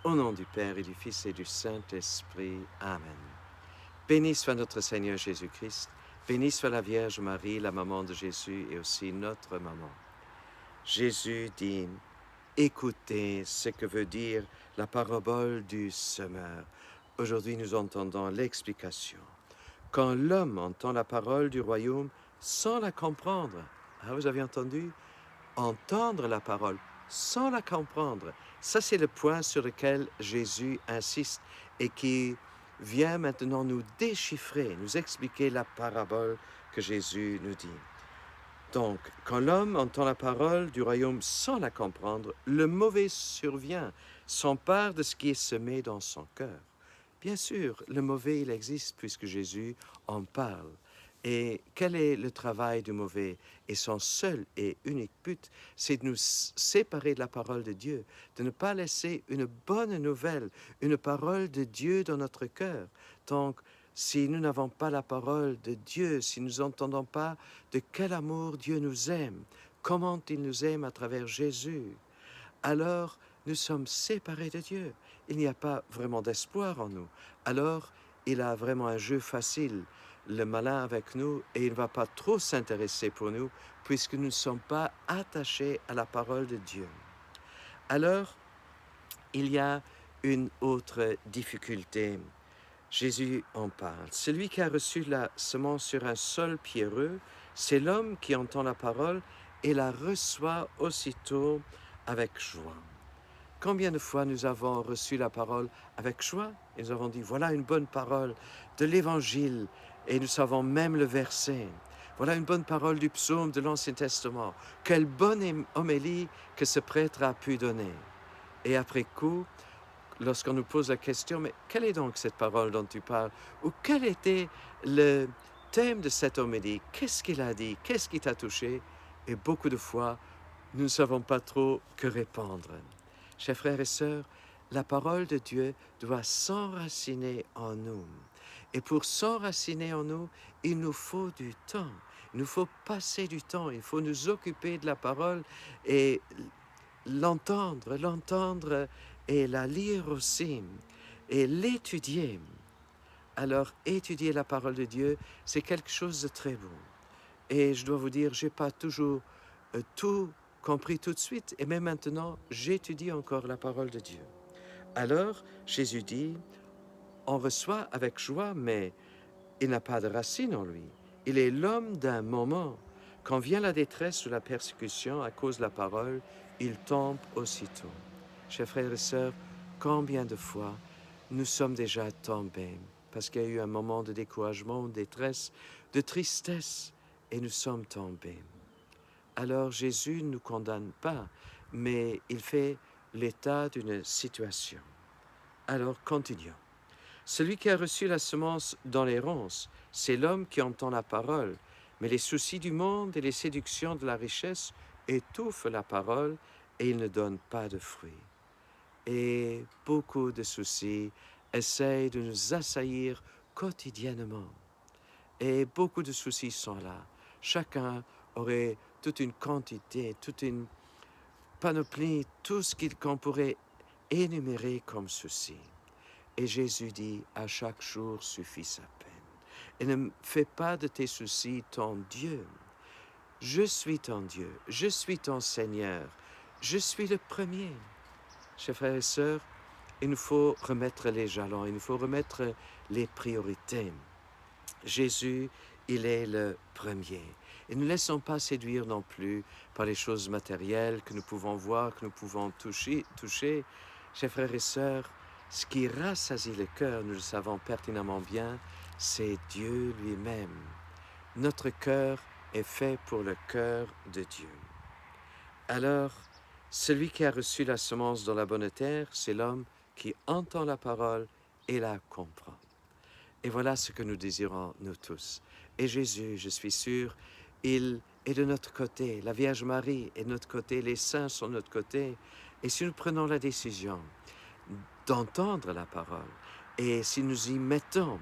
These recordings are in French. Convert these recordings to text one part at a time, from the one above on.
Au nom du Père et du Fils et du Saint-Esprit. Amen. Béni soit notre Seigneur Jésus-Christ, béni soit la Vierge Marie, la maman de Jésus et aussi notre maman. Jésus dit, écoutez ce que veut dire la parabole du semeur. Aujourd'hui, nous entendons l'explication. Quand l'homme entend la parole du royaume sans la comprendre, vous avez entendu? Entendre la parole sans la comprendre. Ça, c'est le point sur lequel Jésus insiste et qui vient maintenant nous déchiffrer, nous expliquer la parabole que Jésus nous dit. Donc, quand l'homme entend la parole du royaume sans la comprendre, le mauvais survient, s'empare de ce qui est semé dans son cœur. Bien sûr, le mauvais, il existe puisque Jésus en parle. Et quel est le travail du mauvais? Et son seul et unique but, c'est de nous séparer de la parole de Dieu, de ne pas laisser une bonne nouvelle, une parole de Dieu dans notre cœur. Donc, si nous n'avons pas la parole de Dieu, si nous n'entendons pas de quel amour Dieu nous aime, comment il nous aime à travers Jésus, alors nous sommes séparés de Dieu. Il n'y a pas vraiment d'espoir en nous. Alors, il a vraiment un jeu facile, le malin avec nous, et il ne va pas trop s'intéresser pour nous, puisque nous ne sommes pas attachés à la parole de Dieu. Alors, il y a une autre difficulté. Jésus en parle. Celui qui a reçu la semence sur un sol pierreux, c'est l'homme qui entend la parole et la reçoit aussitôt avec joie. Combien de fois nous avons reçu la parole avec joie et nous avons dit, voilà une bonne parole de l'Évangile et nous savons même le verset. Voilà une bonne parole du psaume de l'Ancien Testament. Quelle bonne homélie que ce prêtre a pu donner. Et après coup, lorsqu'on nous pose la question, mais quelle est donc cette parole dont tu parles? Ou quel était le thème de cette homélie? Qu'est-ce qu'il a dit? Qu'est-ce qui t'a touché? Et beaucoup de fois, nous ne savons pas trop que répondre. Chers frères et sœurs, la parole de Dieu doit s'enraciner en nous. Et pour s'enraciner en nous, il nous faut du temps. Il nous faut passer du temps. Il faut nous occuper de la parole et l'entendre et la lire aussi et l'étudier. Alors, étudier la parole de Dieu, c'est quelque chose de très beau. Et je dois vous dire, je n'ai pas toujours tout compris tout de suite. Et même maintenant, j'étudie encore la parole de Dieu. Alors, Jésus dit, on reçoit avec joie, mais il n'a pas de racine en lui. Il est l'homme d'un moment. Quand vient la détresse ou la persécution à cause de la parole, il tombe aussitôt. Chers frères et sœurs, combien de fois nous sommes déjà tombés parce qu'il y a eu un moment de découragement, de détresse, de tristesse, et nous sommes tombés. Alors Jésus ne nous condamne pas, mais il fait l'état d'une situation. Alors continuons. Celui qui a reçu la semence dans les ronces, c'est l'homme qui entend la parole, mais les soucis du monde et les séductions de la richesse étouffent la parole et il ne donne pas de fruits. Et beaucoup de soucis essayent de nous assaillir quotidiennement. Et beaucoup de soucis sont là. Chacun aurait toute une quantité, toute une panoplie, tout ce qu'on pourrait énumérer comme soucis. Et Jésus dit, à chaque jour suffit sa peine. Et ne fais pas de tes soucis ton Dieu. Je suis ton Dieu, je suis ton Seigneur, je suis le premier. Chers frères et sœurs, il nous faut remettre les jalons, il nous faut remettre les priorités. Jésus, il est le premier. Et ne laissons pas séduire non plus par les choses matérielles que nous pouvons voir, que nous pouvons toucher. Chers frères et sœurs, ce qui rassasie le cœur, nous le savons pertinemment bien, c'est Dieu lui-même. Notre cœur est fait pour le cœur de Dieu. Alors, celui qui a reçu la semence dans la bonne terre, c'est l'homme qui entend la parole et la comprend. Et voilà ce que nous désirons, nous tous. Et Jésus, je suis sûr, il est de notre côté. La Vierge Marie est de notre côté. Les saints sont de notre côté. Et si nous prenons la décision d'entendre la parole, et si nous y mettons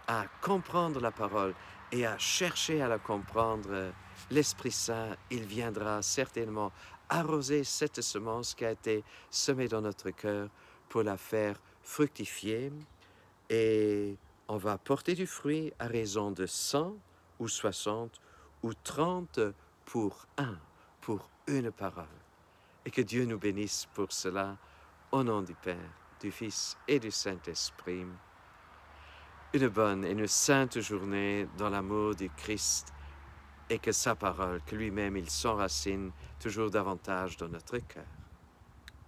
à comprendre la parole et à chercher à la comprendre, l'Esprit Saint, il viendra certainement arroser cette semence qui a été semée dans notre cœur pour la faire fructifier et on va porter du fruit à raison de 100 ou 60 ou 30 pour une parole. Et que Dieu nous bénisse pour cela, au nom du Père, du Fils et du Saint-Esprit. Une bonne et une sainte journée dans l'amour du Christ et que sa parole, que lui-même il s'enracine toujours davantage dans notre cœur.